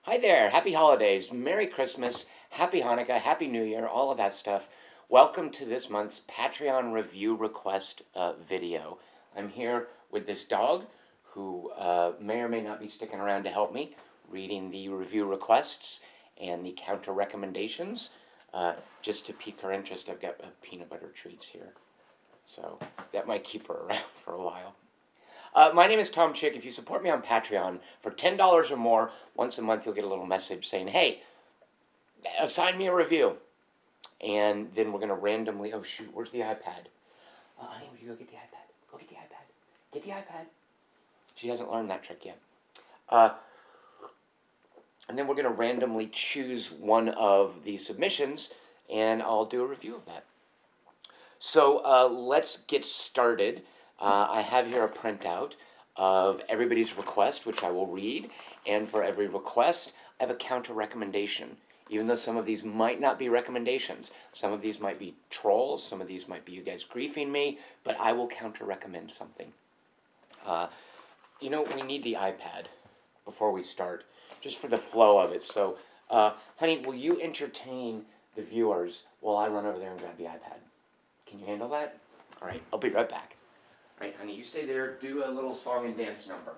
Hi there, happy holidays, Merry Christmas, Happy Hanukkah, Happy New Year, all of that stuff. Welcome to this month's Patreon review request video. I'm here with this dog who may or may not be sticking around to help me, reading the review requests and the counter recommendations. Just to pique her interest, I've got peanut butter treats here. So that might keep her around for a while. My name is Tom Chick. If you support me on Patreon for $10 or more, once a month you'll get a little message saying, hey, assign me a review. And then we're going to randomly, oh shoot, where's the iPad? Honey, would you go get the iPad? Go get the iPad. Get the iPad. She hasn't learned that trick yet. And then we're going to randomly choose one of the submissions, and I'll do a review of that. So let's get started. I have here a printout of everybody's request, which I will read, and for every request, I have a counter recommendation. Even though some of these might not be recommendations, some of these might be trolls, some of these might be you guys griefing me, but I will counter recommend something. We need the iPad before we start, just for the flow of it. So, honey, will you entertain the viewers while I run over there and grab the iPad? Can you handle that? All right, I'll be right back. All right, honey, you stay there, do a little song and dance number.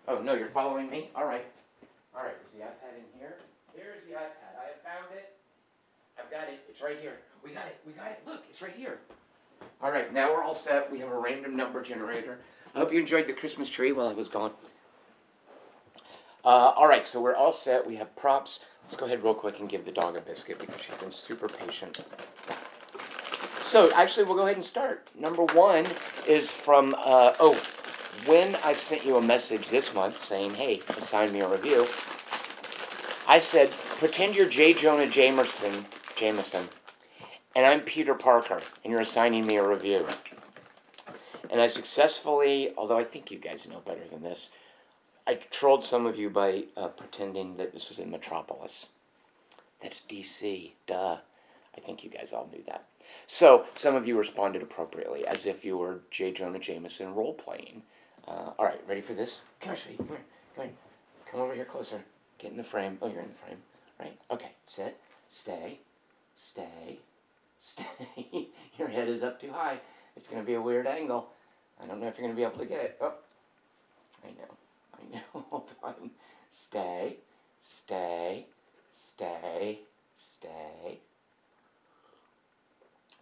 Oh, no, you're following me? All right. All right, is the iPad in here? Here's the iPad. I have found it. I've got it. It's right here. We got it. We got it. Look, it's right here. All right, now we're all set. We have a random number generator. I hope you enjoyed the Christmas tree while I was gone. All right, so we're all set. We have props. Let's go ahead real quick and give the dog a biscuit because she's been super patient. So, actually, we'll go ahead and start. Number one is from, when I sent you a message this month saying, hey, assign me a review, I said, pretend you're J. Jonah Jameson, and I'm Peter Parker, and you're assigning me a review. And I successfully, although I think you guys know better than this, I trolled some of you by pretending that this was in Metropolis. That's DC, duh. I think you guys all knew that. So, some of you responded appropriately, as if you were J. Jonah Jameson role-playing. All right, ready for this? Come here, sweetie. Come here. Come here. Come over here closer. Get in the frame. Oh, you're in the frame. Right? Okay, sit. Stay. Stay. Stay. Your head is up too high. It's going to be a weird angle. I don't know if you're going to be able to get it. Oh, I know. Hold on. Stay. Stay. Stay. Stay.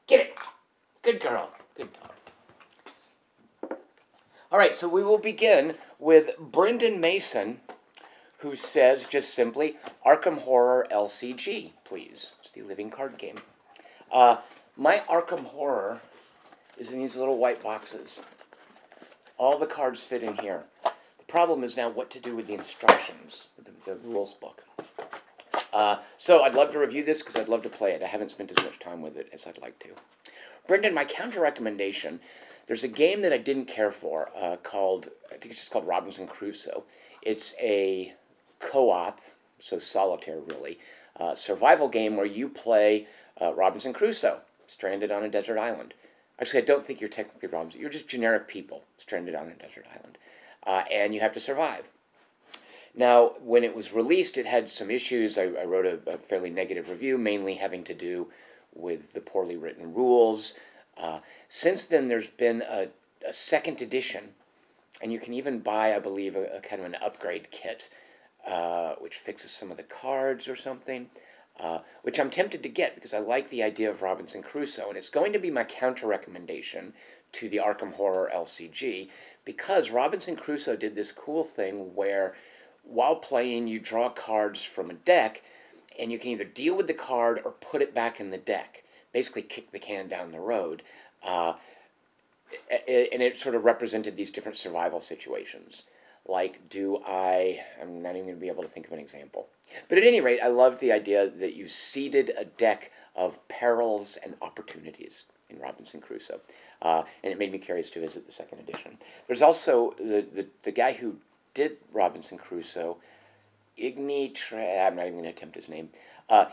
Get it. Good girl. Good dog. All right, so we will begin with Brendan Mason, who says just simply, Arkham Horror LCG, please. It's the living card game. My Arkham Horror is in these little white boxes. All the cards fit in here. The problem is now what to do with the instructions, the rules book. So I'd love to review this because I'd love to play it. I haven't spent as much time with it as I'd like to. Brendan, my counter recommendation, there's a game that I didn't care for called, I think it's just called Robinson Crusoe. It's a co-op, so solitaire really, survival game where you play Robinson Crusoe, stranded on a desert island. Actually, I don't think you're technically Robinson. You're just generic people stranded on a desert island. And you have to survive. Now, when it was released, it had some issues. I wrote a fairly negative review, mainly having to do with the poorly written rules. Since then, there's been a second edition, and you can even buy, I believe, a kind of an upgrade kit, which fixes some of the cards or something, which I'm tempted to get because I like the idea of Robinson Crusoe, and it's going to be my counter recommendation to the Arkham Horror LCG, because Robinson Crusoe did this cool thing where while playing, you draw cards from a deck, and you can either deal with the card or put it back in the deck. Basically, kick the can down the road. And it sort of represented these different survival situations. Like, I'm not even going to be able to think of an example. But at any rate, I love the idea that you seeded a deck of perils and opportunities in Robinson Crusoe. And it made me curious to visit the second edition. There's also the guy who did Robinson Crusoe, I'm not even going to attempt his name. I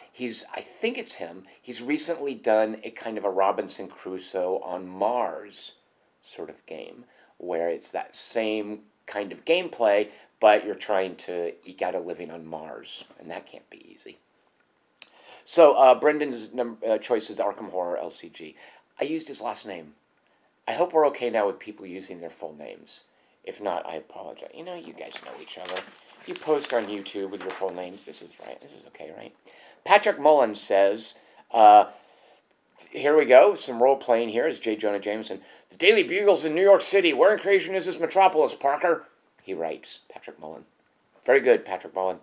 think it's him. He's recently done a kind of a Robinson Crusoe on Mars sort of game, where it's that same kind of gameplay, but you're trying to eke out a living on Mars, and that can't be easy. So Brendan's choice is Arkham Horror LCG. I used his last name. I hope we're okay now with people using their full names. If not, I apologize. You know, you guys know each other. You post on YouTube with your full names. This is right. This is okay, right? Patrick Mullen says, here we go. Some role-playing here is J. Jonah Jameson. The Daily Bugle's in New York City. Where in creation is this metropolis, Parker? He writes, Patrick Mullen. Very good, Patrick Mullen.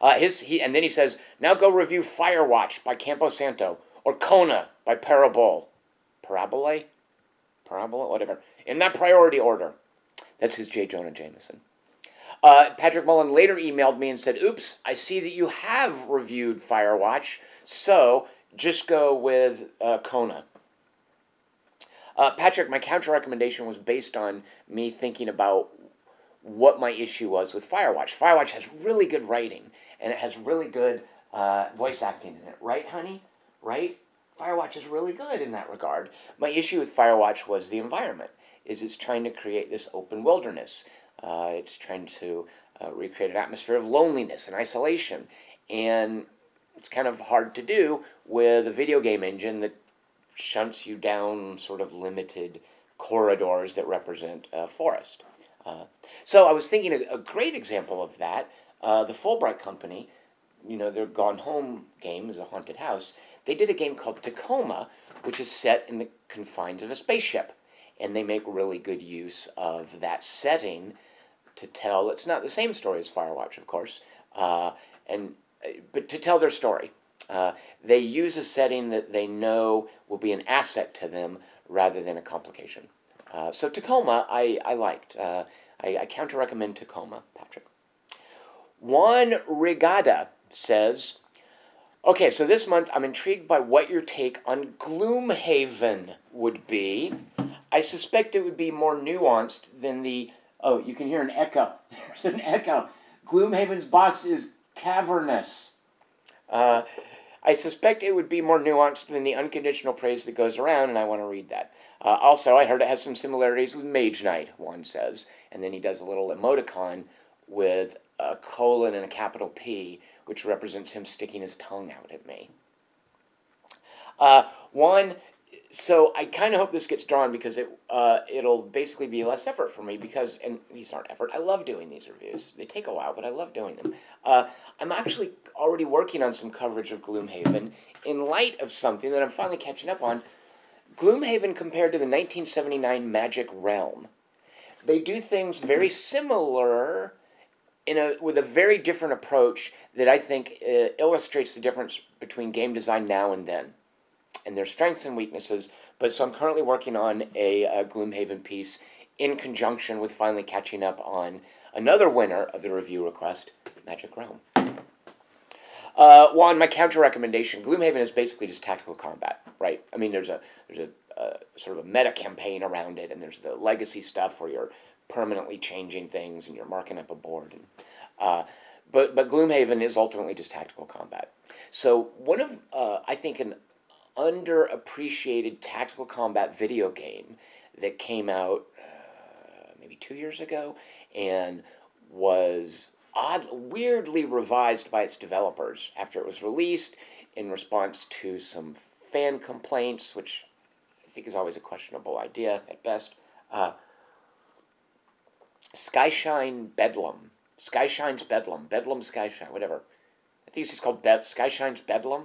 And then he says, now go review Firewatch by Campo Santo or Kona by Parabole. Parabole? Parabola? Whatever. In that priority order. That's his J. Jonah Jameson. Patrick Mullen later emailed me and said, oops, I see that you have reviewed Firewatch, so just go with Kona. Patrick, my counter recommendation was based on me thinking about what my issue was with Firewatch. Firewatch has really good writing, and it has really good voice acting in it. Right, honey? Right? Firewatch is really good in that regard. My issue with Firewatch was the environment. It's trying to create this open wilderness. It's trying to recreate an atmosphere of loneliness and isolation. And it's kind of hard to do with a video game engine that shunts you down sort of limited corridors that represent a forest. So I was thinking a great example of that, the Fulbright Company, you know, their Gone Home game is a haunted house. They did a game called Tacoma, which is set in the confines of a spaceship. And they make really good use of that setting to tell, it's not the same story as Firewatch, of course, but to tell their story. They use a setting that they know will be an asset to them rather than a complication. So Tacoma, I liked. I counter-recommend Tacoma, Patrick. Juan Rigada says, okay, so this month I'm intrigued by what your take on Gloomhaven would be. I suspect it would be more nuanced than the... Oh, you can hear an echo. There's an echo. Gloomhaven's box is cavernous. I suspect it would be more nuanced than the unconditional praise that goes around, and I want to read that. Also, I heard it has some similarities with Mage Knight, one says. And then he does a little emoticon with a colon and a capital P, which represents him sticking his tongue out at me. So I kind of hope this gets drawn because it'll basically be less effort for me because, and these aren't effort, I love doing these reviews. They take a while, but I love doing them. I'm actually already working on some coverage of Gloomhaven in light of something that I'm finally catching up on. Gloomhaven compared to the 1979 Magic Realm. They do things very similar with a very different approach that I think illustrates the difference between game design now and then, and their strengths and weaknesses. But so I'm currently working on a Gloomhaven piece in conjunction with finally catching up on another winner of the review request, Magic Realm. Juan, my counter recommendation: Gloomhaven is basically just tactical combat, right? I mean, there's a sort of a meta campaign around it, and there's the legacy stuff where you're permanently changing things and you're marking up a board. And, but Gloomhaven is ultimately just tactical combat. So one of I think an underappreciated tactical combat video game that came out maybe 2 years ago and was weirdly revised by its developers after it was released in response to some fan complaints, which I think is always a questionable idea at best. Skyshine Bedlam. Skyshine's Bedlam. Bedlam Skyshine, whatever. I think it's just called Skyshine's Bedlam.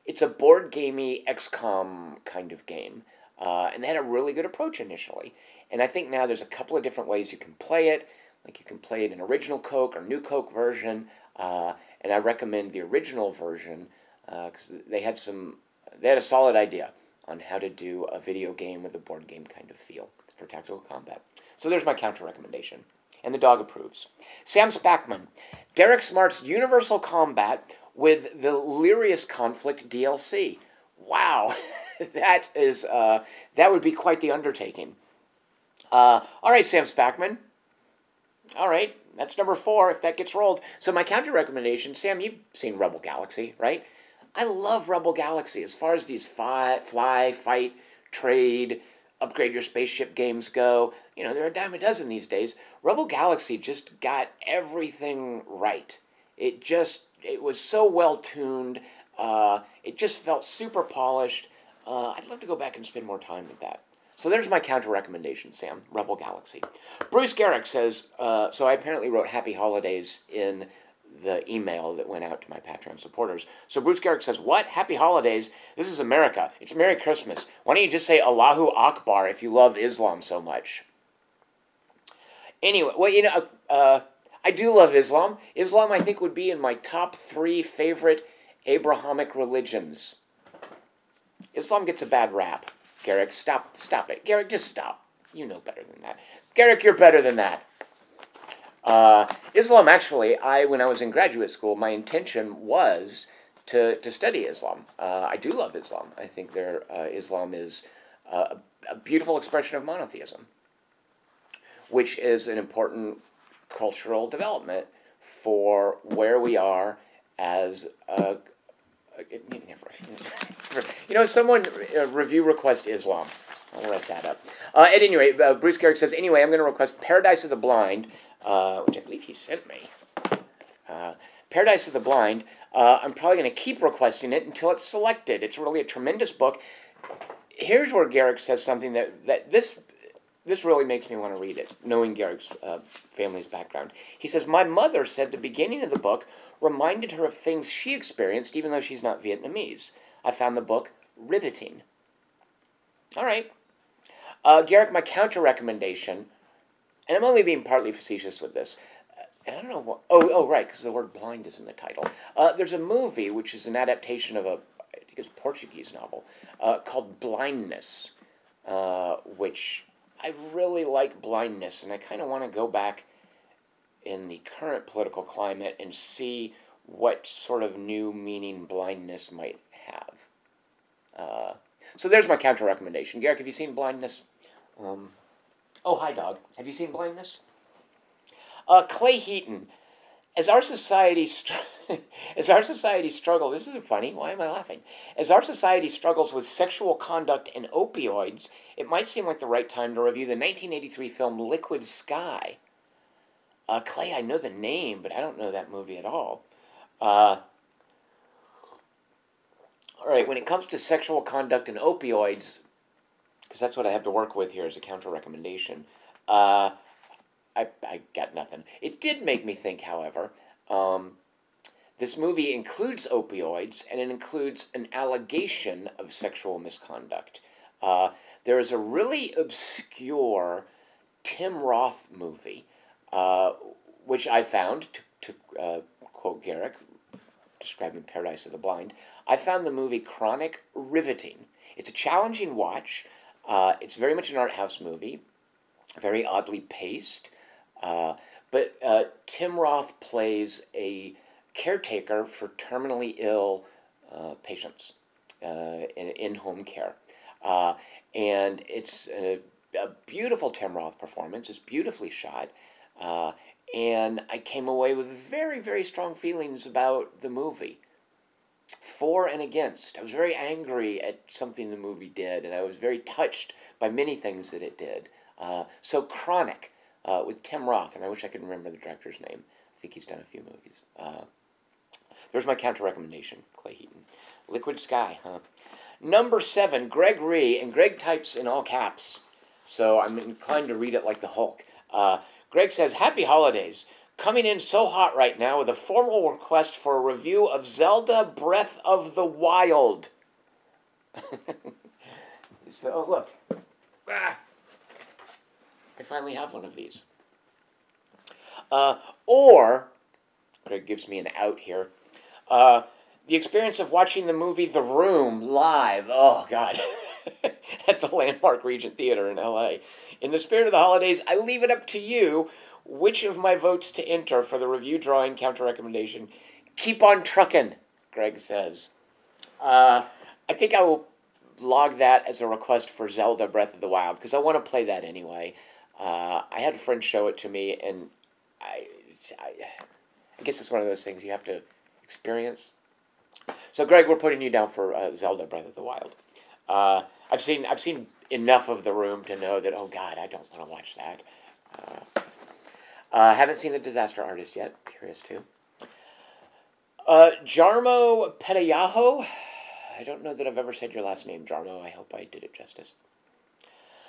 It's a board gamey XCOM kind of game. And they had a really good approach initially. And I think now there's a couple of different ways you can play it. Like you can play it in original Coke or new Coke version. And I recommend the original version because they had a solid idea on how to do a video game with a board game kind of feel for tactical combat. So there's my counter recommendation. And the dog approves. Sam Spackman. Derek Smart's Universal Combat with the Lyrius Conflict DLC. Wow. that would be quite the undertaking. All right, Sam Spackman. All right, that's number 4 if that gets rolled. So my counter recommendation, Sam, you've seen Rebel Galaxy, right? I love Rebel Galaxy as far as these fly, fight, trade, upgrade your spaceship games go. You know, there are a dime a dozen these days. Rebel Galaxy just got everything right. It was so well tuned. It just felt super polished. I'd love to go back and spend more time with that. So there's my counter recommendation, Sam. Rebel Galaxy. Bruce Garrick says, so I apparently wrote Happy Holidays in the email that went out to my Patreon supporters. So Bruce Garrick says, what? Happy Holidays? This is America. It's Merry Christmas. Why don't you just say Allahu Akbar if you love Islam so much? Anyway, well, you know, I do love Islam. Islam, I think, would be in my top 3 favorite Abrahamic religions. Islam gets a bad rap. Garrick, stop it. Garrick, just stop. You know better than that. Garrick, you're better than that. Islam, actually, when I was in graduate school, my intention was to study Islam. I do love Islam. I think Islam is a beautiful expression of monotheism, which is an important cultural development for where we are as a... You know, someone review request Islam. I'll write that up. At any rate, Bruce Garrick says, anyway, I'm going to request Paradise of the Blind, which I believe he sent me. Paradise of the Blind. I'm probably going to keep requesting it until it's selected. It's really a tremendous book. Here's where Garrick says something that this really makes me want to read it, knowing Garrick's family's background. He says, my mother said the beginning of the book reminded her of things she experienced, even though she's not Vietnamese. I found the book riveting. All right. Garrick, my counter recommendation, and I'm only being partly facetious with this. And I don't know what... Oh, right, because the word blind is in the title. There's a movie, which is an adaptation of I think it's a Portuguese novel, called Blindness, which I really like Blindness, and I kind of want to go back in the current political climate and see what sort of new meaning blindness might have. So there's my counter recommendation. Garrick, have you seen Blindness? Oh, hi, dog. Have you seen Blindness? Clay Heaton, as our society struggles, this isn't funny, why am I laughing? As our society struggles with sexual conduct and opioids, it might seem like the right time to review the 1983 film Liquid Sky. Clay, I know the name, but I don't know that movie at all. All right, when it comes to sexual conduct and opioids, because that's what I have to work with here as a counter recommendation, I got nothing. It did make me think, however, this movie includes opioids, and it includes an allegation of sexual misconduct. There is a really obscure Tim Roth movie, which I found, to quote Garrick, describing Paradise of the Blind, I found the movie Chronic riveting. It's a challenging watch. It's very much an art house movie, very oddly paced. But Tim Roth plays a caretaker for terminally ill patients in in-home care. And it's a beautiful Tim Roth performance. It's beautifully shot. And I came away with very, very strong feelings about the movie. For and against. I was very angry at something the movie did, and I was very touched by many things that it did. So Chronic, with Tim Roth, and I wish I could remember the director's name. I think he's done a few movies. There's my counter recommendation, Clay Heaton. Liquid Sky, huh? Number 7, Greg Ree, and Greg types in all caps, so I'm inclined to read it like the Hulk. Greg says, Happy Holidays. Coming in so hot right now with a formal request for a review of Zelda Breath of the Wild. Oh, look. Ah. I finally have one of these. Or, Greg gives me an out here, the experience of watching the movie The Room live, oh God, at the Landmark Regent Theater in L.A. In the spirit of the holidays, I leave it up to you which of my votes to enter for the review drawing counter recommendation. Keep on truckin', Greg says. I think I will log that as a request for Zelda Breath of the Wild, because I want to play that anyway. I had a friend show it to me, and I guess it's one of those things you have to experience. So, Greg, we're putting you down for Zelda Breath of the Wild. I've seen enough of the room to know that, oh God, I don't want to watch that. Haven't seen The Disaster Artist yet. Curious too. Jarmo Petayaho. I don't know that I've ever said your last name, Jarmo. I hope I did it justice.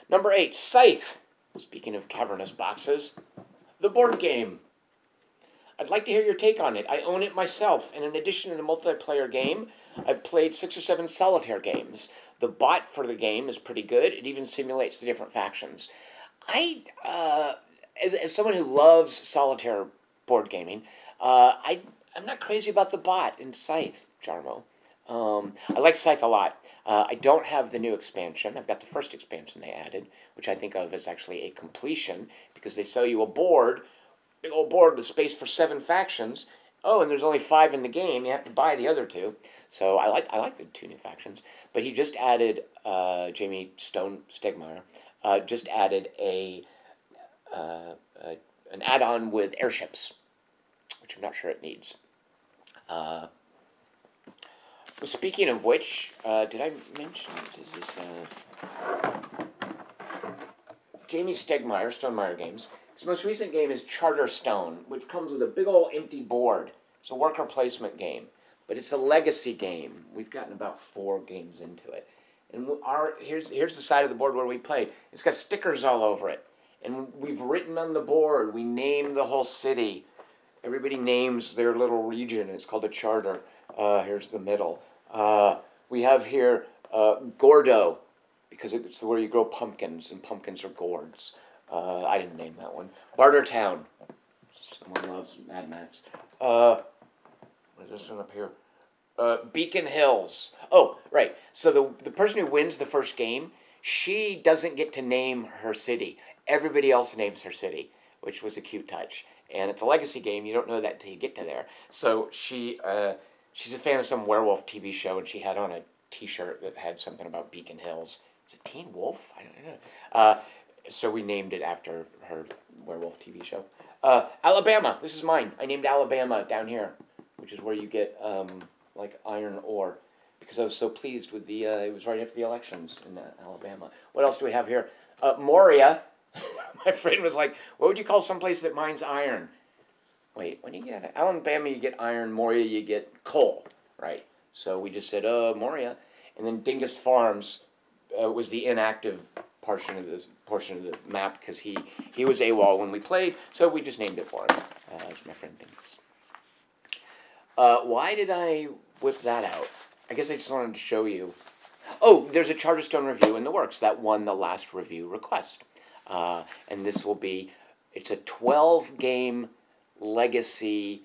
Number 8, Scythe. Speaking of cavernous boxes, the board game. I'd like to hear your take on it. I own it myself, and in addition to the multiplayer game, I've played 6 or 7 solitaire games. The bot for the game is pretty good. It even simulates the different factions. As someone who loves solitaire board gaming, I'm not crazy about the bot in Scythe, Jarmo. I like Scythe a lot. I don't have the new expansion. I've got the first expansion they added, which I think of as actually a completion, because they sell you a board, big old board with space for 7 factions. Oh, and there's only 5 in the game. You have to buy the other 2. So I like the 2 new factions. But he just added, Jamie Stegmaier, just added an add-on with airships, which I'm not sure it needs. Speaking of which, did I mention, is this, Jamie Stegmaier, Stonemaier Games. His most recent game is Charterstone, which comes with a big old empty board. It's a worker placement game, but it's a legacy game. We've gotten about 4 games into it. And here's the side of the board where we played. It's got stickers all over it. And we've written on the board, we name the whole city. Everybody names their little region. It's called a charter. Here's the middle. We have here Gordo, because it's where you grow pumpkins, and pumpkins are gourds. I didn't name that one. Bartertown. Someone loves Mad Max. What is this one up here? Beacon Hills. Oh, right. So the person who wins the first game, she doesn't get to name her city. Everybody else names her city, which was a cute touch. And it's a legacy game. You don't know that until you get to there. So she's a fan of some werewolf TV show, and she had on a T-shirt that had something about Beacon Hills. Is it Teen Wolf? I don't know. So we named it after her werewolf TV show. Alabama. This is mine. I named Alabama down here, which is where you get like iron ore, because I was so pleased with the. It was right after the elections in Alabama. What else do we have here? Moria. My friend was like, "What would you call someplace that mines iron?" Wait, when you get Alabama, you get iron. Moria, you get coal, right? So we just said, Moria, and then Dingus Farms was the inactive portion of the map, because he was AWOL when we played, so we just named it for him. That's my friend Dingus. Why did I whip that out? I guess I just wanted to show you. Oh, there's a Charterstone review in the works that won the last review request, and this will be. It's a 12-game legacy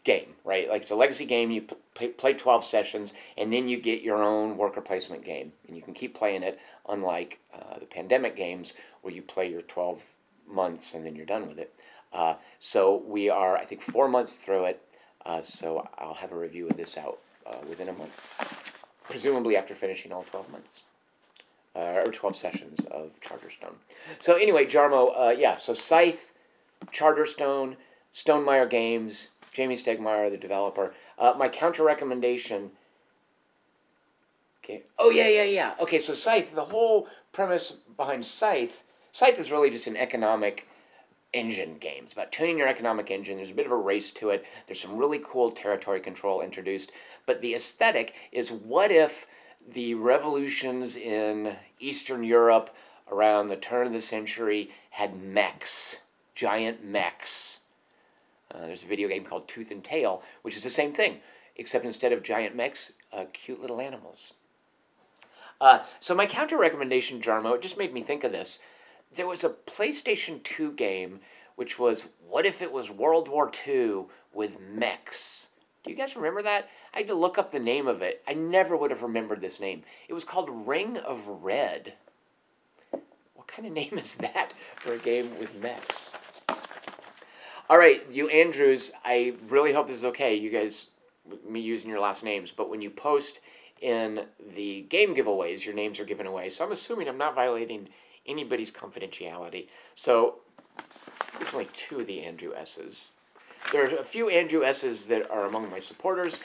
game, right? Like, it's a legacy game. You play 12 sessions, and then you get your own worker placement game, and you can keep playing it, unlike the pandemic games where you play your 12 months and then you're done with it. So we are, I think, 4 months through it, so I'll have a review of this out within a month, presumably after finishing all 12 months. Or 12 sessions of Charterstone. So anyway, Jarmo, yeah, so Scythe, Charterstone, Stonemaier Games, Jamie Stegmaier, the developer. My counter recommendation. Okay. Oh, yeah. Okay, so Scythe, the whole premise behind Scythe is really just an economic engine game. It's about tuning your economic engine. There's a bit of a race to it. There's some really cool territory control introduced. But the aesthetic is, what if the revolutions in Eastern Europe around the turn of the century had mechs, giant mechs? There's a video game called Tooth and Tail, which is the same thing, except instead of giant mechs, cute little animals. So my counter recommendation, Jarmo, it just made me think of this. There was a PlayStation 2 game, which was, what if it was World War II with mechs? Do you guys remember that? I had to look up the name of it. I never would have remembered this name. It was called Ring of Red. What kind of name is that for a game with mechs? All right, you Andrews, I really hope this is okay, you guys, me using your last names, but when you post in the game giveaways, your names are given away, so I'm assuming I'm not violating anybody's confidentiality. So, there's only 2 of the Andrew S's. There are a few Andrew S's that are among my supporters.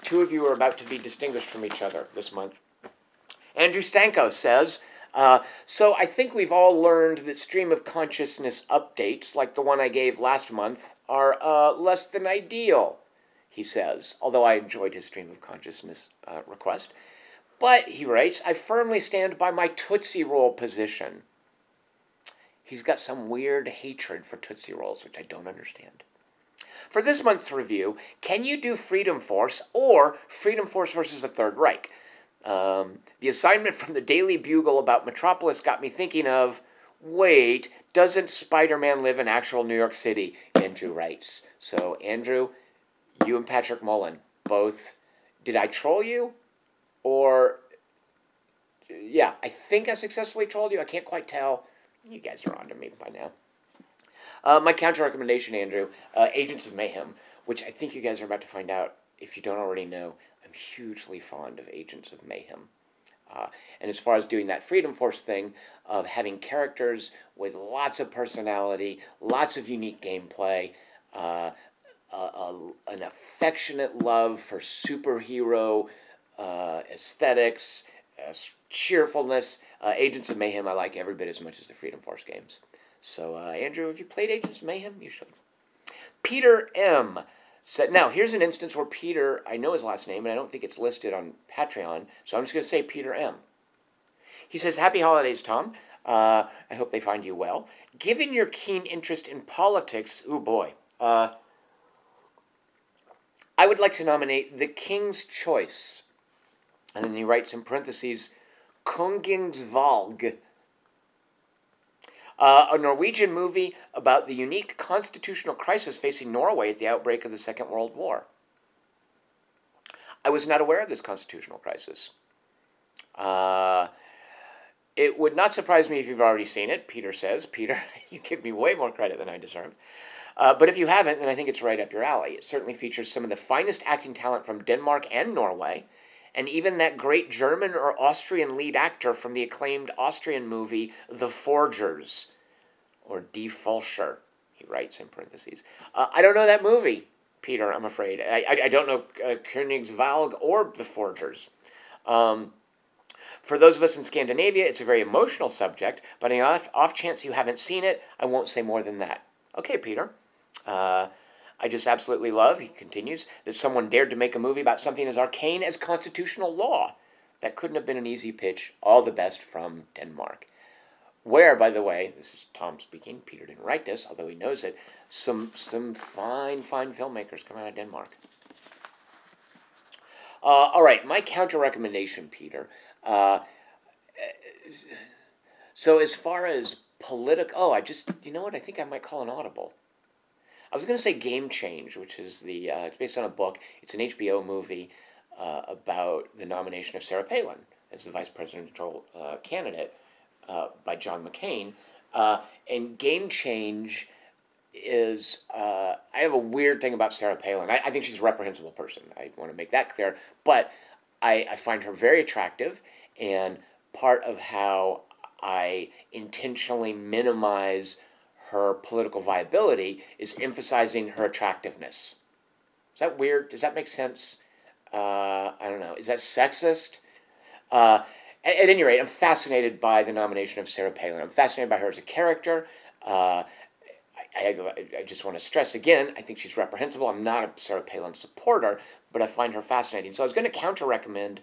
2 of you are about to be distinguished from each other this month. Andrew Stanko says, So I think we've all learned that stream of consciousness updates, like the one I gave last month, are less than ideal, he says, although I enjoyed his stream of consciousness request. But, he writes, I firmly stand by my Tootsie Roll position. He's got some weird hatred for Tootsie Rolls, which I don't understand. For this month's review, can you do Freedom Force or Freedom Force versus the Third Reich? The assignment from the Daily Bugle about Metropolis got me thinking of, wait, doesn't Spider-Man live in actual New York City? Andrew writes. So, Andrew, you and Patrick Mullen, both, did I troll you? Or, yeah, I think I successfully trolled you. I can't quite tell. You guys are on to me by now. My counter recommendation, Andrew, Agents of Mayhem, which I think you guys are about to find out. If you don't already know, I'm hugely fond of Agents of Mayhem. And as far as doing that Freedom Force thing of having characters with lots of personality, lots of unique gameplay, an affectionate love for superhero aesthetics, cheerfulness, Agents of Mayhem I like every bit as much as the Freedom Force games. So, Andrew, have you played Agents of Mayhem? You should. Peter M. said, now, here's an instance where Peter, I know his last name, and I don't think it's listed on Patreon, so I'm just going to say Peter M. He says, happy holidays, Tom. I hope they find you well. Given your keen interest in politics, oh boy, I would like to nominate The King's Choice. And then he writes in parentheses, Kongingsvalg. A Norwegian movie about the unique constitutional crisis facing Norway at the outbreak of the Second World War. I was not aware of this constitutional crisis. It would not surprise me if you've already seen it, Peter says. Peter, you give me way more credit than I deserve. But if you haven't, then I think it's right up your alley. It certainly features some of the finest acting talent from Denmark and Norway, and even that great German or Austrian lead actor from the acclaimed Austrian movie The Forgers, or Die Fulcher, he writes in parentheses. I don't know that movie, Peter, I'm afraid. I don't know Königsvalg or The Forgers. For those of us in Scandinavia, it's a very emotional subject, but on the off chance you haven't seen it, I won't say more than that. Okay, Peter. I just absolutely love, he continues, that someone dared to make a movie about something as arcane as constitutional law. That couldn't have been an easy pitch. All the best from Denmark. Where, by the way, this is Tom speaking, Peter didn't write this, although he knows it, some fine filmmakers come out of Denmark. All right, my counter recommendation, Peter. So as far as political, you know what, I think I might call an audible. I was going to say Game Change, which is it's based on a book. It's an HBO movie about the nomination of Sarah Palin as the vice presidential candidate by John McCain. And Game Change is, I have a weird thing about Sarah Palin. I think she's a reprehensible person. I want to make that clear. But I find her very attractive, and part of how I intentionally minimize her political viability is emphasizing her attractiveness. Is that weird? Does that make sense? I don't know. Is that sexist? At any rate, I'm fascinated by the nomination of Sarah Palin. I'm fascinated by her as a character. I just want to stress again, I think she's reprehensible. I'm not a Sarah Palin supporter, but I find her fascinating. So I was going to counter-recommend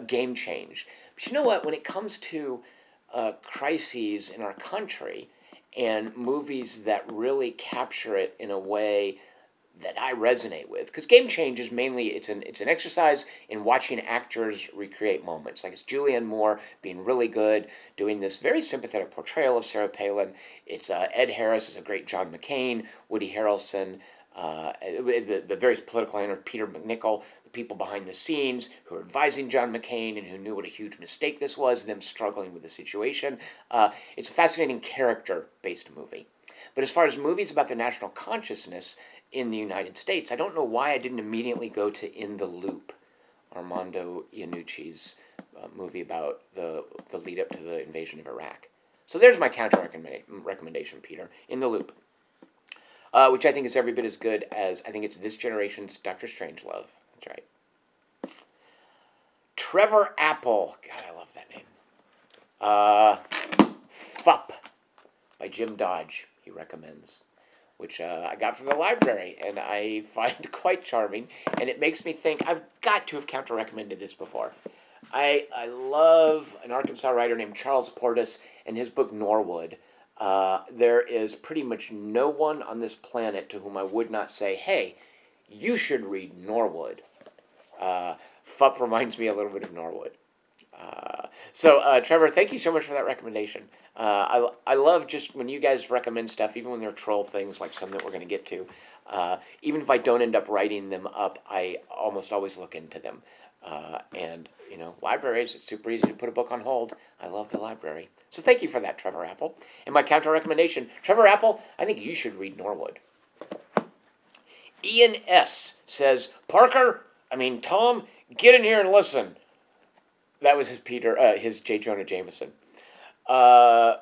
Game Change. But you know what? When it comes to crises in our country and movies that really capture it in a way that I resonate with, because Game Change is mainly, it's an exercise in watching actors recreate moments. Like it's Julianne Moore being really good, doing this very sympathetic portrayal of Sarah Palin. It's Ed Harris is a great John McCain, Woody Harrelson, the various political analysts, Peter McNichol, the people behind the scenes who are advising John McCain and who knew what a huge mistake this was, them struggling with the situation. It's a fascinating character-based movie. But as far as movies about the national consciousness in the United States, I don't know why I didn't immediately go to In the Loop, Armando Iannucci's movie about the lead-up to the invasion of Iraq. So there's my counter-recommendation, Peter, In the Loop, which I think is every bit as good as, I think it's this generation's Dr. Strangelove. That's right. Trevor Apple. God, I love that name. Fup by Jim Dodge, he recommends, which I got from the library, and I find quite charming, and it makes me think I've got to have counter-recommended this before. I love an Arkansas writer named Charles Portis and his book Norwood. There is pretty much no one on this planet to whom I would not say, hey, you should read Norwood. Fup reminds me a little bit of Norwood. So, Trevor, thank you so much for that recommendation. I love just when you guys recommend stuff, even when they're troll things like some that we're going to get to. Even if I don't end up writing them up, I almost always look into them. And, you know, libraries, it's super easy to put a book on hold. I love the library. So thank you for that, Trevor Apple. And my counter recommendation, Trevor Apple, I think you should read Norwood. Ian S. says, Tom, get in here and listen. That was his J. Jonah Jameson. Anyway,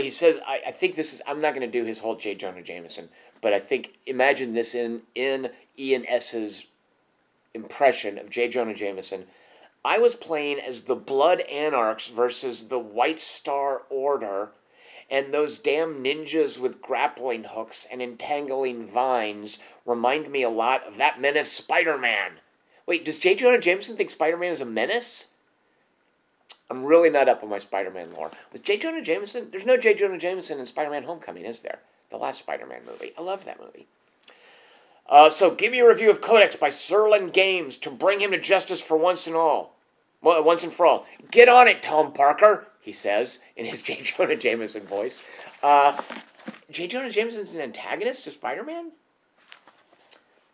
he says, I think this is, I'm not going to do his whole J. Jonah Jameson, but I think, imagine this in Ian S.'s impression of J. Jonah Jameson. I was playing as the Blood Anarchs versus the White Star Order, and those damn ninjas with grappling hooks and entangling vines remind me a lot of that menace Spider-Man. Wait, does J. Jonah Jameson think Spider-Man is a menace? I'm really not up on my Spider-Man lore. With J. Jonah Jameson, there's no J. Jonah Jameson in Spider-Man Homecoming, is there? The last Spider-Man movie. I love that movie. So give me a review of Codex by Serlin Games to bring him to justice for once and for all. Get on it, Tom Parker, he says in his J. Jonah Jameson voice. J. Jonah Jameson's an antagonist to Spider-Man?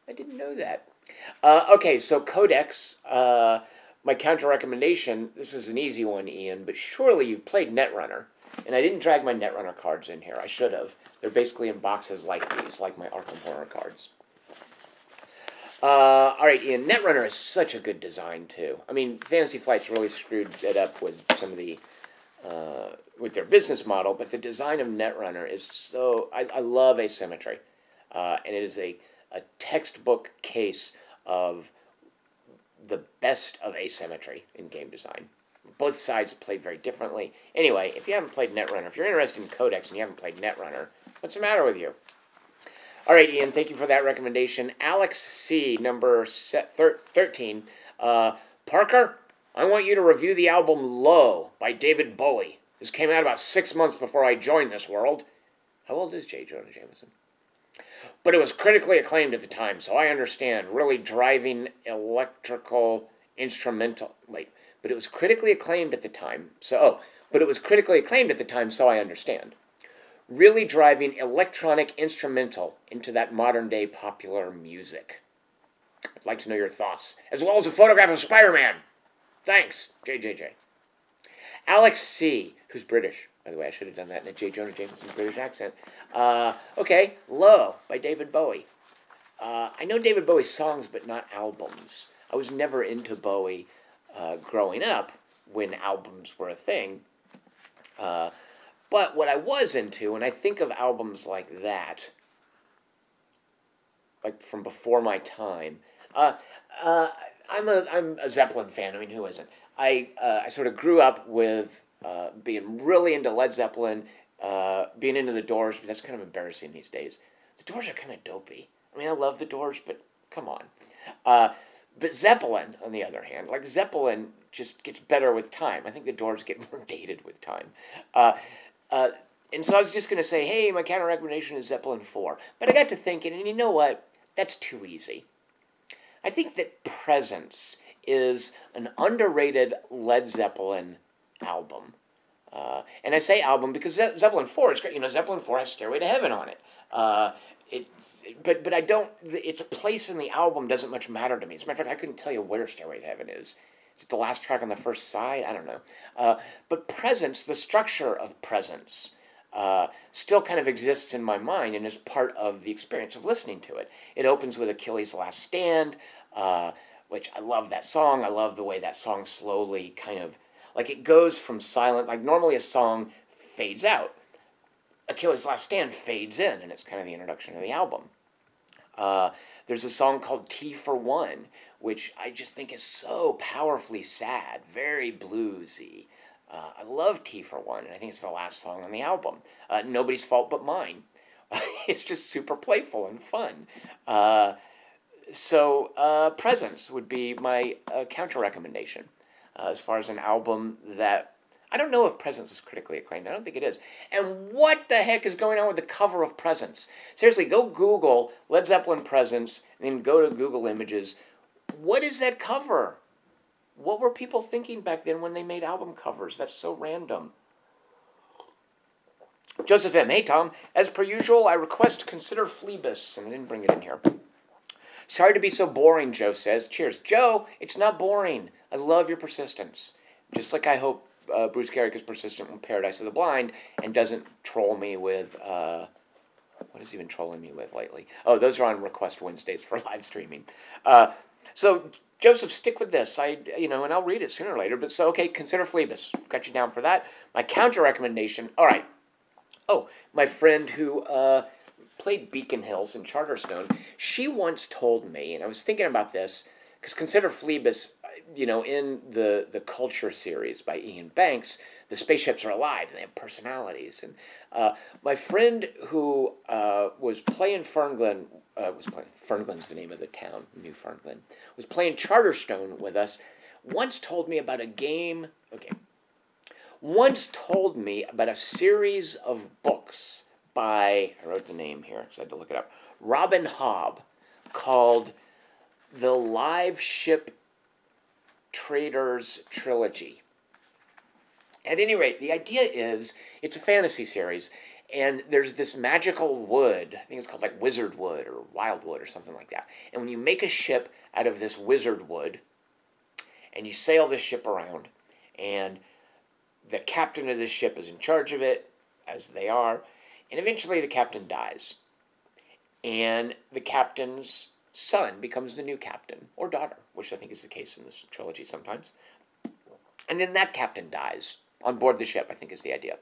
I didn't know that. Okay, so Codex, my counter recommendation, this is an easy one, Ian, but surely you've played Netrunner. And I didn't drag my Netrunner cards in here. I should have. They're basically in boxes like these, like my Arkham Horror cards. All right, Ian, Netrunner is such a good design, too. I mean, Fantasy Flight's really screwed it up with some of the, with their business model, but the design of Netrunner is so, I love asymmetry. And it is a textbook case of the best of asymmetry in game design. Both sides play very differently. Anyway, if you haven't played Netrunner, if you're interested in Codex and you haven't played Netrunner, what's the matter with you? All right, Ian, thank you for that recommendation. Alex C., number 13. Parker, I want you to review the album Low by David Bowie. This came out about 6 months before I joined this world. How old is J. Jonah Jameson? But it was critically acclaimed at the time, so I understand. Really driving electrical instrumental. But it was critically acclaimed at the time. So I understand. Really driving electronic instrumental into that modern-day popular music. I'd like to know your thoughts, as well as a photograph of Spider-Man. Thanks, JJJ. Alex C., who's British. By the way, I should have done that in a J. Jonah Jameson British accent. Okay, Low by David Bowie. I know David Bowie's songs, but not albums. I was never into Bowie growing up when albums were a thing. But what I was into, when I think of albums like that, like from before my time, I'm a Zeppelin fan. I mean, who isn't? I sort of grew up with being really into Led Zeppelin, being into the Doors, but that's kind of embarrassing these days. The Doors are kind of dopey. I mean, I love the Doors, but come on. But Zeppelin, on the other hand, like Zeppelin just gets better with time. I think the Doors get more dated with time. And so I was just going to say, hey, my counter recommendation is Zeppelin 4. But I got to thinking, and you know what? That's too easy. I think that Presence is an underrated Led Zeppelin album. And I say album because Zeppelin 4 is great. You know, Zeppelin 4 has Stairway to Heaven on it. But I don't, its place in the album doesn't much matter to me. As a matter of fact, I couldn't tell you where Stairway to Heaven is. Is it the last track on the first side? I don't know. But Presence, the structure of Presence, still kind of exists in my mind and is part of the experience of listening to it. It opens with Achilles' Last Stand, which I love that song. I love the way that song slowly kind of, like it goes from silent, like normally a song fades out. Achilles' Last Stand fades in, and it's kind of the introduction of the album. There's a song called T for One, which I just think is so powerfully sad, very bluesy. I love Tea for One, and I think it's the last song on the album. Nobody's Fault But Mine. It's just super playful and fun. Presence would be my counter recommendation as far as an album that I don't know if Presence was critically acclaimed. I don't think it is. And what the heck is going on with the cover of Presence? Seriously, go Google Led Zeppelin Presence and then go to Google Images. What is that cover? What were people thinking back then when they made album covers? That's so random. Joseph M. Hey, Tom. As per usual, I request consider Phlebas. And I didn't bring it in here. Sorry to be so boring, Joe says. Cheers. Joe, it's not boring. I love your persistence. Just like I hope Bruce Carrick is persistent with Paradise of the Blind and doesn't troll me with... what has he been trolling me with lately? Oh, those are on Request Wednesdays for live streaming. So, Joseph, stick with this. And I'll read it sooner or later. But so, okay, consider Phlebas. Got you down for that. My counter recommendation. All right. Oh, my friend who played Beacon Hills in Charterstone, she once told me, and I was thinking about this, because consider Phlebas, in the Culture series by Ian Banks, the spaceships are alive and they have personalities. And my friend who was playing Fernglen, Fernglen's the name of the town, New Fernglen, was playing Charterstone with us, once told me about a game, once told me about a series of books by, I wrote the name here, so I had to look it up, Robin Hobb, called The Live Ship Traders Trilogy. At any rate, the idea is, it's a fantasy series, and there's this magical wood, I think it's called like wizard wood or wild wood or something like that. And when you make a ship out of this wizard wood, and you sail this ship around, and the captain of this ship is in charge of it, as they are, and eventually the captain dies. And the captain's son becomes the new captain, or daughter, which I think is the case in this trilogy sometimes. And then that captain dies on board the ship, I think is the idea.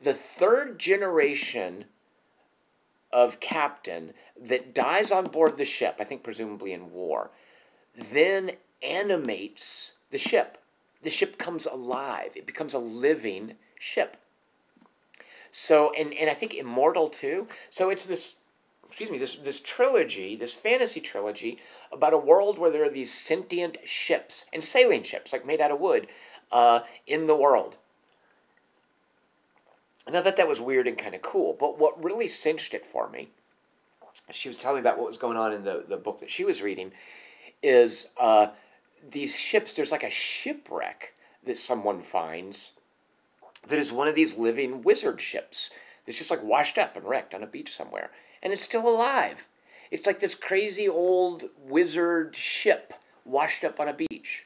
The third generation of captain that dies on board the ship, I think presumably in war, then animates the ship. The ship comes alive. It becomes a living ship. So, and I think immortal too. So it's this trilogy, this fantasy trilogy about a world where there are these sentient ships and sailing ships, like made out of wood, in the world. And I thought that was weird and kind of cool. But what really cinched it for me, she was telling me about what was going on in the book that she was reading, is these ships, there's like a shipwreck that someone finds that is one of these living wizard ships that's just like washed up and wrecked on a beach somewhere. And it's still alive. It's like this crazy old wizard ship washed up on a beach.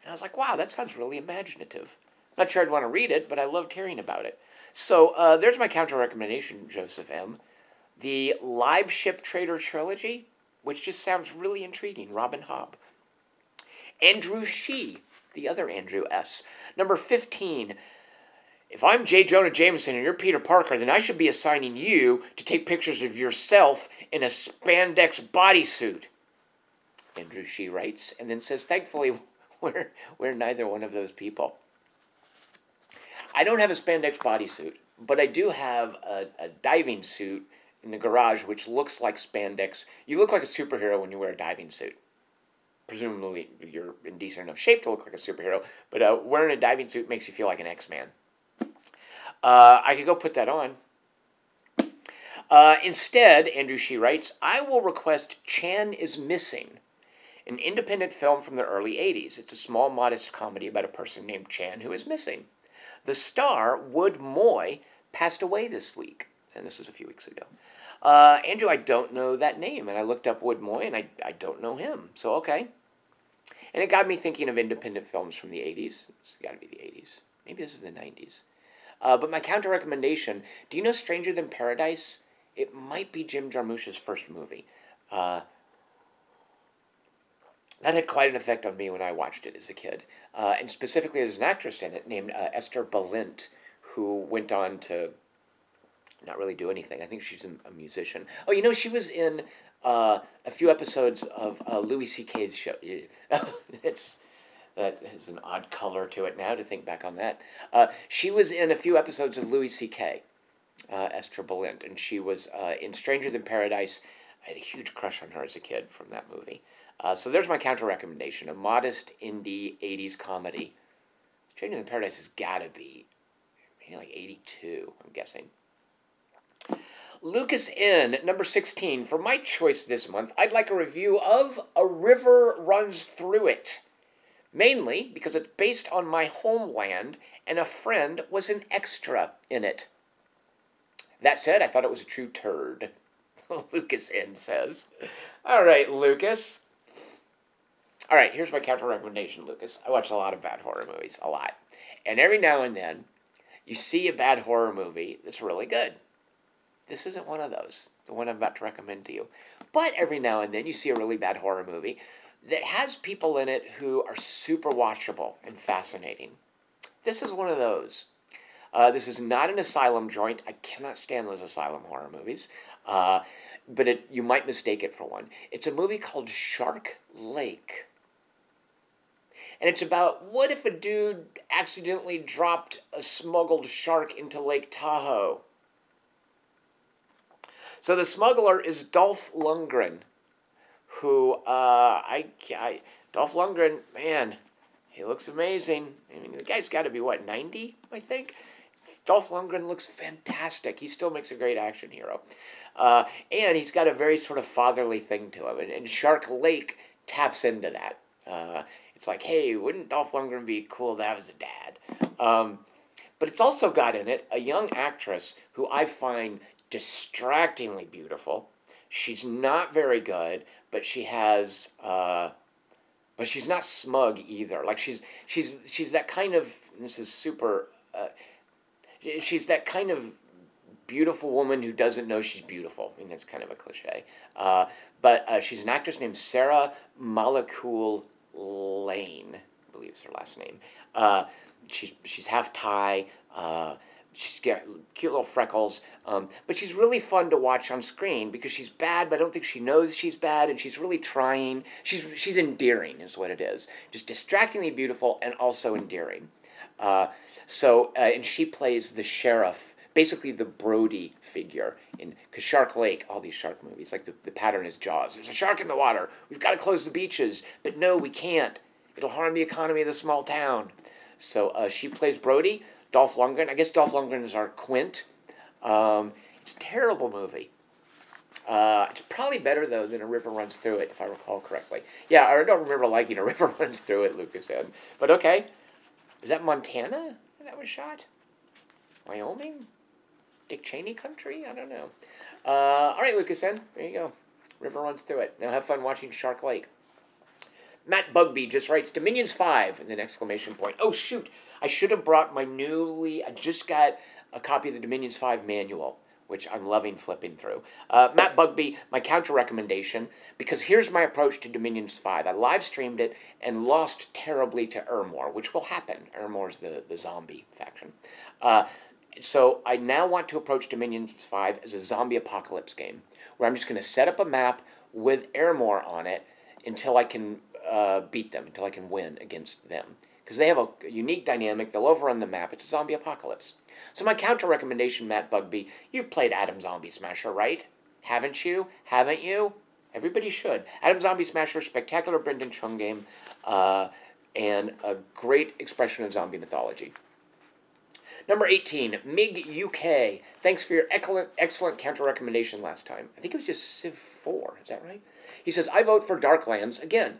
And I was like, wow, that sounds really imaginative. Not sure I'd want to read it, but I loved hearing about it. So there's my counter recommendation, Joseph M. The Live Ship Trader Trilogy, which just sounds really intriguing. Robin Hobb. Andrew Shee, the other Andrew S. Number 15. If I'm J. Jonah Jameson and you're Peter Parker, then I should be assigning you to take pictures of yourself in a spandex bodysuit. Andrew Shee writes, and then says, thankfully, we're neither one of those people. I don't have a spandex bodysuit, but I do have a diving suit in the garage which looks like spandex. You look like a superhero when you wear a diving suit. Presumably, you're in decent enough shape to look like a superhero, but wearing a diving suit makes you feel like an X-Man. I could go put that on. Instead, Andrew Shee writes, I will request Chan is Missing, an independent film from the early 80s. It's a small, modest comedy about a person named Chan who is missing. The star, Wood Moy, passed away this week, and this was a few weeks ago. Andrew, I don't know that name, and I looked up Wood Moy, and I don't know him, so okay. And it got me thinking of independent films from the 80s. It's got to be the 80s. Maybe this is the 90s. But my counter recommendation, do you know Stranger Than Paradise? It might be Jim Jarmusch's first movie. That had quite an effect on me when I watched it as a kid. And specifically, there's an actress in it named Esther Balint, who went on to not really do anything. I think she's a musician. Oh, you know, she was in a few episodes of Louis C.K.'s show. That has an odd color to it now to think back on that. She was in a few episodes of Louis C.K., Esther Bolint, and she was in Stranger Than Paradise. I had a huge crush on her as a kid from that movie. So there's my counter recommendation, a modest indie 80s comedy. Stranger Than Paradise has got to be maybe like 82, I'm guessing. Lucas N, number 16. For my choice this month, I'd like a review of A River Runs Through It. Mainly because it's based on my homeland and a friend was an extra in it. That said, I thought it was a true turd. Lucas N says. All right, Lucas. All right, here's my counter recommendation, Lucas. I watch a lot of bad horror movies, a lot. And every now and then, you see a bad horror movie that's really good. This isn't one of those, the one I'm about to recommend to you. But every now and then, you see a really bad horror movie that has people in it who are super watchable and fascinating. This is one of those. This is not an Asylum joint. I cannot stand those Asylum horror movies. But you might mistake it for one. It's a movie called Shark Lake. And it's about what if a dude accidentally dropped a smuggled shark into Lake Tahoe? So the smuggler is Dolph Lundgren, who, Dolph Lundgren, man, he looks amazing. I mean, the guy's got to be, 90, I think? Dolph Lundgren looks fantastic. He still makes a great action hero. And he's got a very sort of fatherly thing to him, and Shark Lake taps into that. It's like, hey, wouldn't Dolph Lundgren be cool to have as a dad? But it's also got in it a young actress who I find distractingly beautiful. She's not very good, but she has, but she's not smug either. Like she's that kind of, this is super, she's that kind of beautiful woman who doesn't know she's beautiful. I mean, that's kind of a cliche. But she's an actress named Sarah Malakul Lane, I believe is her last name. She's half Thai. She's got cute little freckles, but she's really fun to watch on screen because she's bad, but I don't think she knows she's bad, and she's really trying. She's endearing is what it is. Just distractingly beautiful and also endearing. And she plays the sheriff, basically the Brody figure, because Shark Lake, all these shark movies, like the pattern is Jaws. There's a shark in the water. We've got to close the beaches, but no, we can't. It'll harm the economy of the small town. So she plays Brody. Dolph Lundgren. I guess Dolph Lundgren is our Quint. It's a terrible movie. It's probably better, though, than A River Runs Through It, if I recall correctly. Yeah, I don't remember liking A River Runs Through It, Lucas said. But okay. Is that Montana that was shot? Wyoming? Dick Cheney country? I don't know. All right, Lucas said. There you go. River Runs Through It. Now have fun watching Shark Lake. Matt Bugby just writes, Dominions 5, and then exclamation point. Oh, shoot. I should have brought my I just got a copy of the Dominions 5 manual, which I'm loving flipping through. Matt Bugby, my counter recommendation, because here's my approach to Dominions 5. I live streamed it and lost terribly to Ermor, which will happen. Ermor's the zombie faction. So I now want to approach Dominions 5 as a zombie apocalypse game, where I'm just going to set up a map with Ermor on it until I can beat them, until I can win against them. Because they have a unique dynamic. They'll overrun the map. It's a zombie apocalypse. So my counter recommendation, Matt Bugby, you've played Adam Zombie Smasher, right? Haven't you? Haven't you? Everybody should. Adam Zombie Smasher, spectacular Brendan Chung game, and a great expression of zombie mythology. Number 18, MIG UK. Thanks for your excellent counter recommendation last time. I think it was just Civ 4. Is that right? He says, I vote for Darklands again.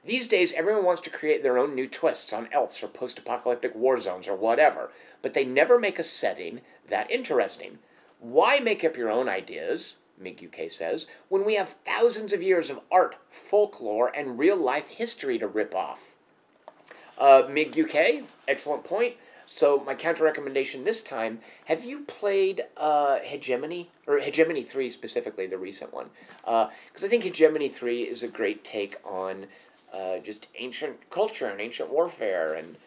These days, everyone wants to create their own new twists on elves or post-apocalyptic war zones or whatever, but they never make a setting that interesting. Why make up your own ideas, MIG UK says, when we have thousands of years of art, folklore, and real-life history to rip off? MIG UK, excellent point. So my counter-recommendation this time, have you played Hegemony? Or Hegemony 3 specifically, the recent one. Because I think Hegemony 3 is a great take on just ancient culture and ancient warfare, and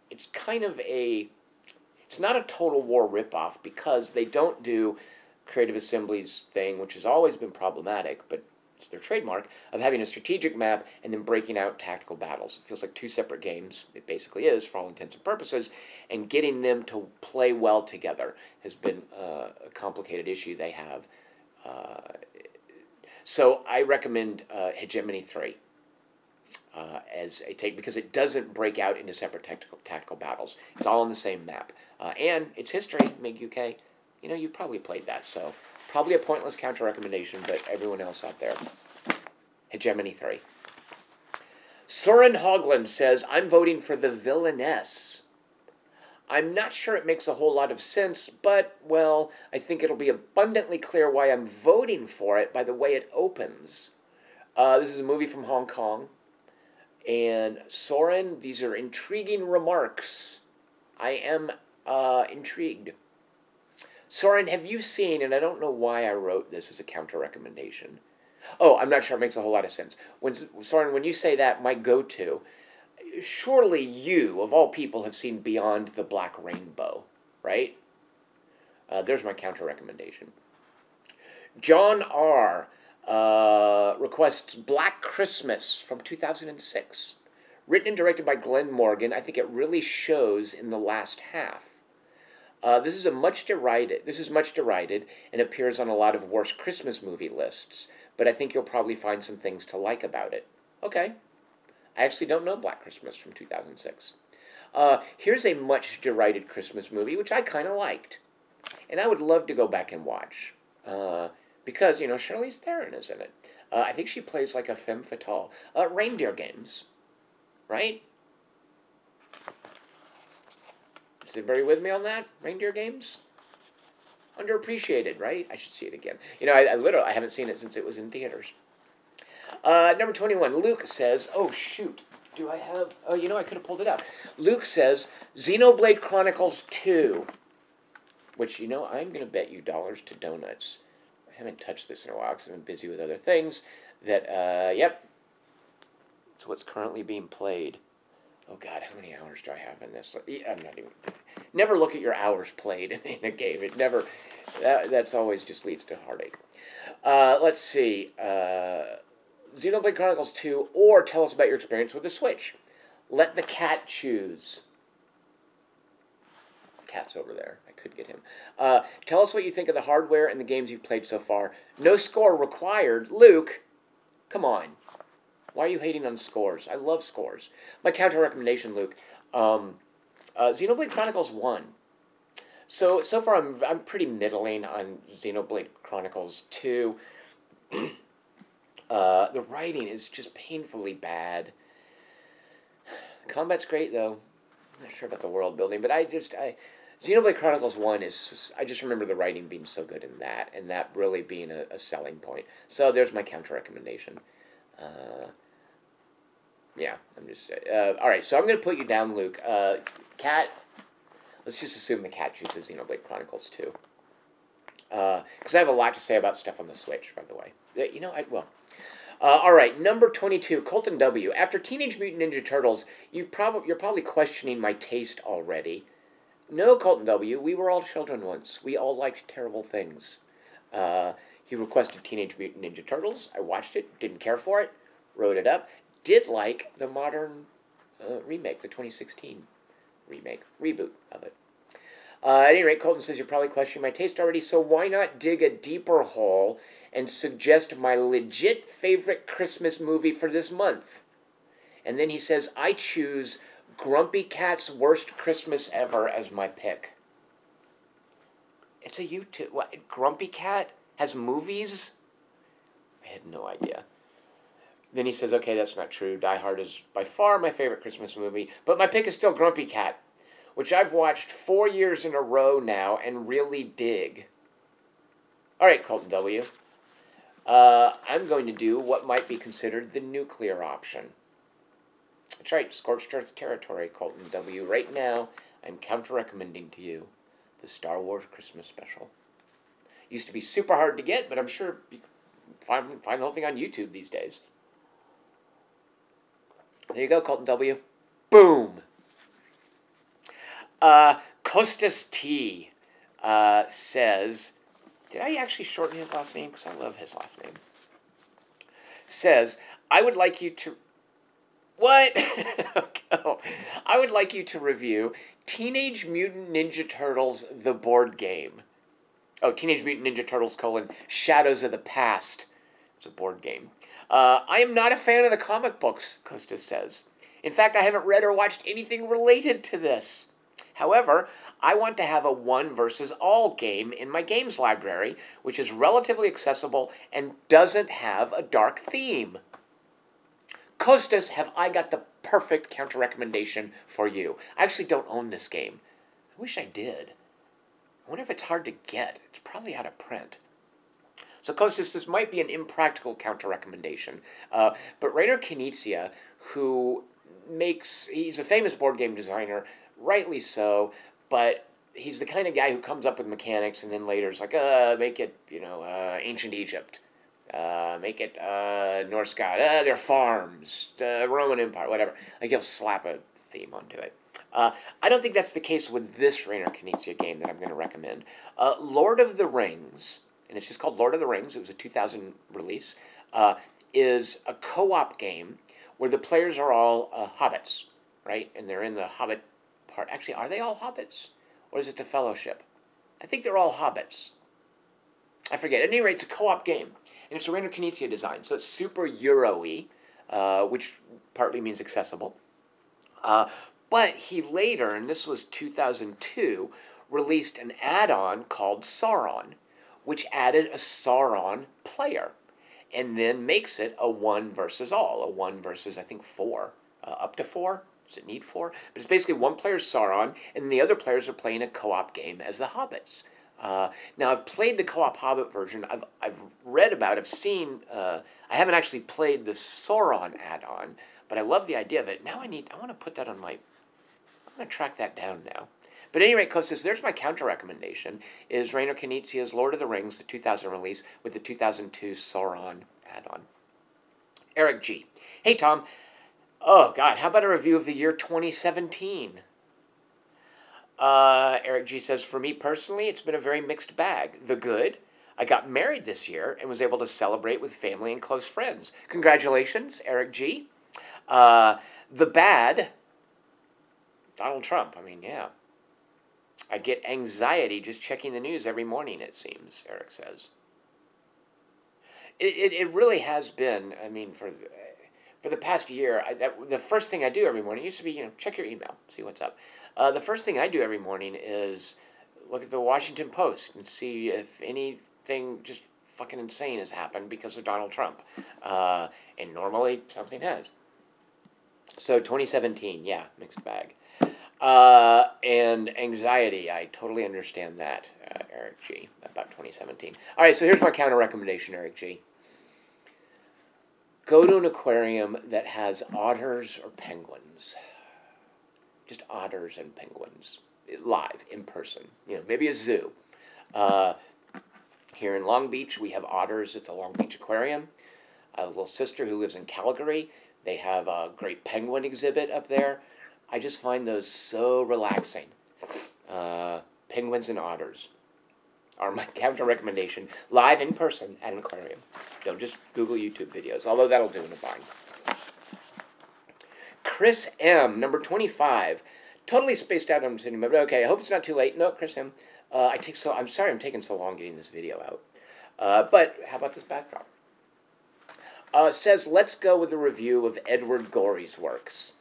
it's kind of it's not a Total War ripoff because they don't do Creative Assembly's thing, which has always been problematic, but it's their trademark, of having a strategic map and then breaking out tactical battles. It feels like two separate games. It basically is, for all intents and purposes, and getting them to play well together has been a complicated issue they have. So I recommend Hegemony 3 as a take, because it doesn't break out into separate tactical battles. It's all on the same map. And it's history, MiG UK. You know, you probably played that, so probably a pointless counter recommendation, but everyone else out there, Hegemony 3. Soren Hogland says, I'm voting for the Villainess. I'm not sure it makes a whole lot of sense, but, well, I think it'll be abundantly clear why I'm voting for it by the way it opens. This is a movie from Hong Kong. And Soren, these are intriguing remarks. I am intrigued. Soren, have you seen, and I don't know why I wrote this as a counter recommendation. Oh, I'm not sure it makes a whole lot of sense. Soren, when you say that, my go-to, surely you, of all people, have seen Beyond the Black Rainbow, right? There's my counter recommendation. John R. Requests Black Christmas from 2006. Written and directed by Glenn Morgan. I think it really shows in the last half. This is much derided and appears on a lot of worst Christmas movie lists, but I think you'll probably find some things to like about it. Okay. I actually don't know Black Christmas from 2006. Here's a much derided Christmas movie, which I kind of liked. And I would love to go back and watch. Because, you know, Charlize Theron is in it. I think she plays like a femme fatale. Reindeer Games. Right? Is everybody with me on that? Reindeer Games? Underappreciated, right? I should see it again. You know, I haven't seen it since it was in theaters. Number 21, Luke says, oh, shoot. Do I have... Oh, you know, I could have pulled it out. Luke says, Xenoblade Chronicles 2. Which, you know, I'm going to bet you dollars to donuts. I haven't touched this in a while because I've been busy with other things. That, yep. It's what's currently being played. Oh, God, how many hours do I have in this? I'm not even... Never look at your hours played in a game. It never... That's always just leads to heartache. Let's see. Xenoblade Chronicles 2, or tell us about your experience with the Switch. Let the cat choose. Cat's over there. I could get him. Tell us what you think of the hardware and the games you've played so far. No score required. Luke, come on. Why are you hating on scores? I love scores. My counter recommendation, Luke. Xenoblade Chronicles 1. So far I'm pretty middling on Xenoblade Chronicles 2. The writing is just painfully bad. Combat's great, though. I'm not sure about the world building, but Xenoblade Chronicles 1 is... I just remember the writing being so good in that, and that really being a selling point. So there's my counter recommendation. Yeah, I'm just... all right, so I'm going to put you down, Luke. Cat... Let's just assume the cat chooses Xenoblade Chronicles 2. Because I have a lot to say about stuff on the Switch, by the way. You know, all right, number 22, Colton W. After Teenage Mutant Ninja Turtles, you're probably questioning my taste already. No, Colton W., we were all children once. We all liked terrible things. He requested Teenage Mutant Ninja Turtles. I watched it, didn't care for it, wrote it up. Did like the modern remake, the 2016 reboot of it. At any rate, Colton says you're probably questioning my taste already, so why not dig a deeper hole and suggest my legit favorite Christmas movie for this month? And then he says, I choose Grumpy Cat's Worst Christmas Ever as my pick. It's a YouTube... What? Grumpy Cat has movies? I had no idea. Then he says, okay, that's not true. Die Hard is by far my favorite Christmas movie, but my pick is still Grumpy Cat, which I've watched 4 years in a row now and really dig. All right, Colton W. I'm going to do what might be considered the nuclear option. That's right, Scorched Earth territory, Colton W. Right now, I'm counter-recommending to you the Star Wars Christmas special. Used to be super hard to get, but I'm sure you can find the whole thing on YouTube these days. There you go, Colton W. Boom! Costas T. Says... Did I actually shorten his last name? Because I love his last name. says, I would like you to... What? Oh. I would like you to review Teenage Mutant Ninja Turtles, the board game. Oh, Teenage Mutant Ninja Turtles, Shadows of the Past. It's a board game. I am not a fan of the comic books, Costas says. In fact, I haven't read or watched anything related to this. However, I want to have a one versus all game in my games library, which is relatively accessible and doesn't have a dark theme. Costas, have I got the perfect counter recommendation for you? I actually don't own this game. I wish I did. I wonder if it's hard to get. It's probably out of print. So Costas, this might be an impractical counter recommendation. But Reiner Knizia, who he's a famous board game designer, rightly so, but he's the kind of guy who comes up with mechanics and then later is like, make it, ancient Egypt. Make it Norse god. They're farms. Roman Empire, whatever. Like he'll slap a theme onto it. I don't think that's the case with this Reiner Knizia game that I'm going to recommend. Lord of the Rings, and it's just called Lord of the Rings. It was a 2000 release. Is a co-op game where the players are all hobbits, right? And they're in the hobbit part. Actually, are they all hobbits? Or is it the Fellowship? I think they're all hobbits. I forget. At any rate, it's a co-op game. And it's a Reiner Knizia design. So it's super Euro-y, which partly means accessible. But he later, and this was 2002, released an add-on called Sauron, which added a Sauron player. And then makes it a one versus all. A one versus, I think, 4. Up to 4? Does it need 4? But it's basically one player's Sauron, and the other players are playing a co-op game as the Hobbits. Now, I've played the co-op Hobbit version. I've read about, I've seen, I haven't actually played the Sauron add-on, but I love the idea of it. Now I want to put that on I'm going to track that down now. But at any rate, Costas, there's my counter recommendation, is Reiner Knizia's Lord of the Rings, the 2000 release, with the 2002 Sauron add-on. Eric G. Hey, Tom. Oh, God, how about a review of the year 2017? Eric G says, for me personally, it's been a very mixed bag. The good, I got married this year and was able to celebrate with family and close friends. Congratulations, Eric G. The bad, Donald Trump. I mean, yeah. I get anxiety just checking the news every morning, it seems, Eric says. It really has been, I mean, for the past year, the first thing I do every morning used to be, check your email, see what's up. The first thing I do every morning is look at the Washington Post and see if anything just fucking insane has happened because of Donald Trump. And normally something has. So 2017, yeah, mixed bag. And anxiety, I totally understand that, Eric G, about 2017. All right, so here's my counter recommendation, Eric G. Go to an aquarium that has otters or penguins. Just otters and penguins, live, in person. Maybe a zoo. Here in Long Beach, we have otters at the Long Beach Aquarium. I have a little sister who lives in Calgary. They have a great penguin exhibit up there. I just find those so relaxing. Penguins and otters are my counter recommendation, live in person at an aquarium. Don't just Google YouTube videos, although that'll do in a bind. Chris M, number 25. Totally spaced out on sitting, but okay, I hope it's not too late. No, Chris M. I'm sorry I'm taking so long getting this video out. But how about this backdrop? Says, let's go with a review of Edward Gorey's works.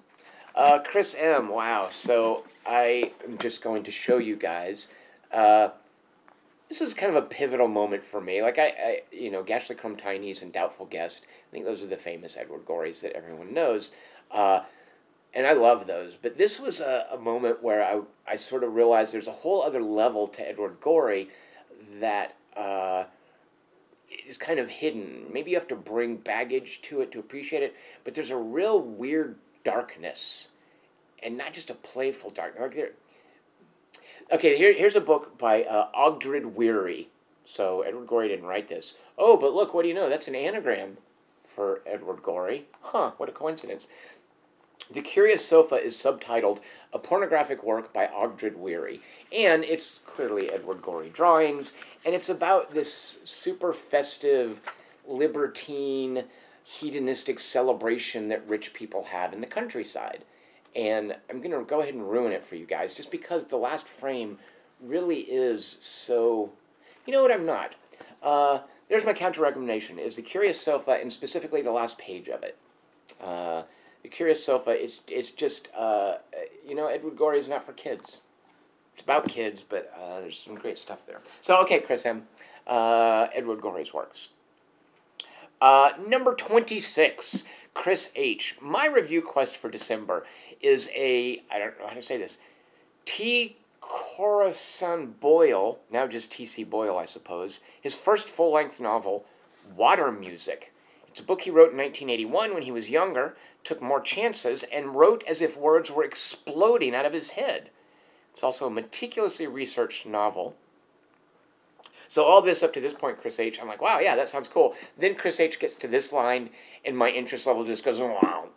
Chris M, wow. So I am just going to show you guys. This was kind of a pivotal moment for me. Like Gashly Chrome Tinies and Doubtful Guest. I think those are the famous Edward Goreys that everyone knows. And I love those. But this was a moment where I sort of realized there's a whole other level to Edward Gorey that is kind of hidden. Maybe you have to bring baggage to it to appreciate it. But there's a real weird darkness. And not just a playful darkness. Okay, here's a book by Ogdred Weary. So Edward Gorey didn't write this. Oh, but look, what do you know? That's an anagram for Edward Gorey. Huh, what a coincidence. The Curious Sofa is subtitled A Pornographic Work by Ogdred Weary. And it's clearly Edward Gorey drawings. And it's about this super festive, libertine, hedonistic celebration that rich people have in the countryside. And I'm going to go ahead and ruin it for you guys, just because the last frame really is so... You know what, I'm not. There's my counter recommendation, is The Curious Sofa, and specifically the last page of it. The Curious Sofa, it's just, you know, Edward Gorey is not for kids. It's about kids, but there's some great stuff there. So, okay, Chris M., Edward Gorey's works. Number 26, Chris H. My review quest for December is I don't know how to say this, T. Corazon Boyle, now just T.C. Boyle, I suppose, his first full-length novel, Water Music. It's a book he wrote in 1981 when he was younger, took more chances, and wrote as if words were exploding out of his head. It's also a meticulously researched novel. So all this up to this point, Chris H., I'm like, wow, yeah, that sounds cool. Then Chris H. gets to this line, and my interest level just goes, wow.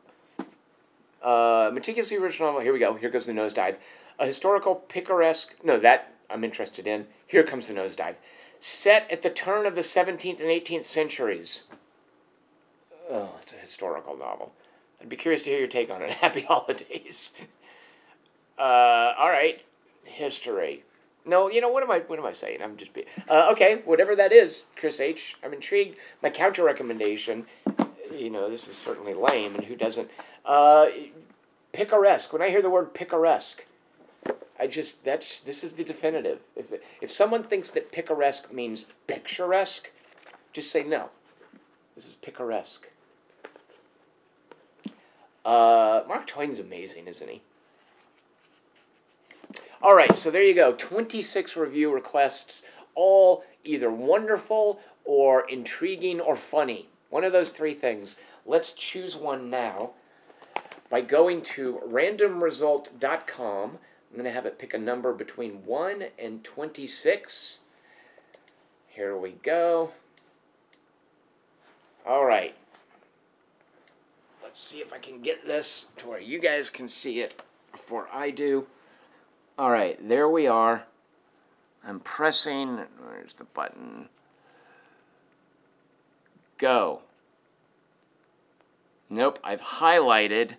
Meticulously researched novel, here we go, here goes the nosedive. A historical picaresque, no, that I'm interested in. Here comes the nosedive. Set at the turn of the 17th and 18th centuries. Oh, it's a historical novel. I'd be curious to hear your take on it. Happy holidays. All right, history. No, you know, what am I saying? I'm just being... okay, whatever that is, Chris H., I'm intrigued. My counter recommendation, you know, this is certainly lame, and who doesn't? Picaresque. When I hear the word picaresque, this is the definitive. If someone thinks that picaresque means picturesque, just say no. This is picaresque. Mark Twain's amazing, isn't he? All right, so there you go. 26 review requests, all either wonderful or intriguing or funny. One of those three things. Let's choose one now by going to randomresult.com. I'm going to have it pick a number between 1 and 26. Here we go. All right. Let's see if I can get this to where you guys can see it before I do. All right, there we are. I'm pressing, where's the button? Go. Nope, I've highlighted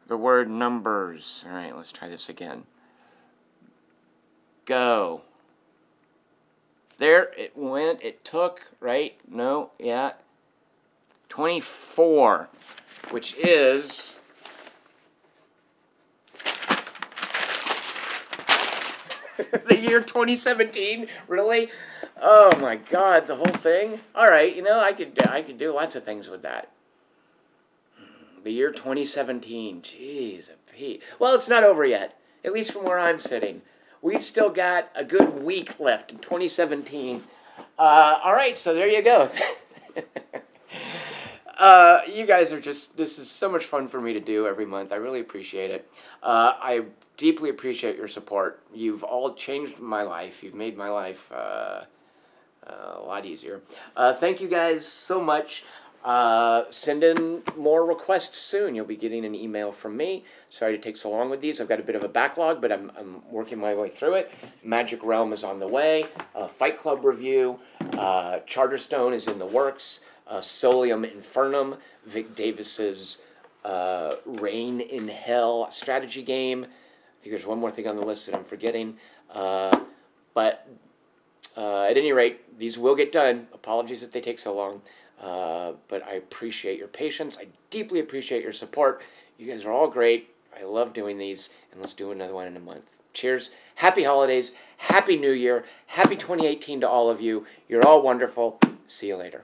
the word numbers. All right, let's try this again. Go. There it went, it took, right? No, yeah. 24, which is... the year 2017, really? Oh my God, the whole thing. All right, you know, I could do lots of things with that. The year 2017, jeez, Pete. Well, it's not over yet, at least from where I'm sitting. We've still got a good week left in 2017. All right, so there you go. You guys are just, this is so much fun for me to do every month. I really appreciate it. I deeply appreciate your support. You've all changed my life. You've made my life a lot easier. Thank you guys so much. Send in more requests soon. You'll be getting an email from me. Sorry to take so long with these. I've got a bit of a backlog, but I'm working my way through it. Magic Realm is on the way. Fight Club review. Charterstone is in the works. Solium Infernum, Vic Davis's Reign in Hell strategy game. I think there's one more thing on the list that I'm forgetting. But at any rate, these will get done. Apologies that they take so long. But I appreciate your patience. I deeply appreciate your support. You guys are all great. I love doing these. And let's do another one in a month. Cheers. Happy holidays. Happy New Year. Happy 2018 to all of you. You're all wonderful. See you later.